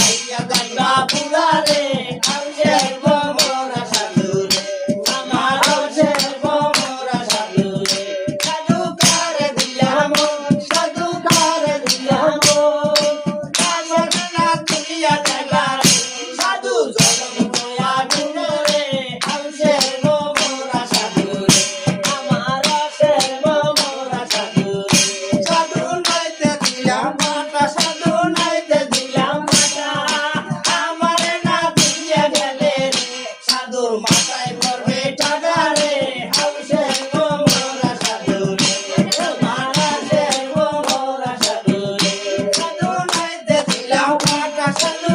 আইয়া যাইবা পুরারে আউশের মোরা সাধু রে আমার আউশের মোরা সাধু রে সাধু কারে দিলাম সাধু কারে দিলাম কাজের না তুলিয়া যাইবা রে সাধু জনম হইয়া গুনে রে আউশের মোরা সাধু রে আমার আউশের মোরা সাধু রে সাধু নাইতে দিলাম মাতা সাধু নাইতে দিলাম মাতা আমারে না দিয়া গেলে রে সাধুর মাথায় পড়বে টাকা রে আউশের মোরা সাধু রে আমার আউশের মোরা সাধু রে সাধু নাইতে দিলাম মাতা সাধু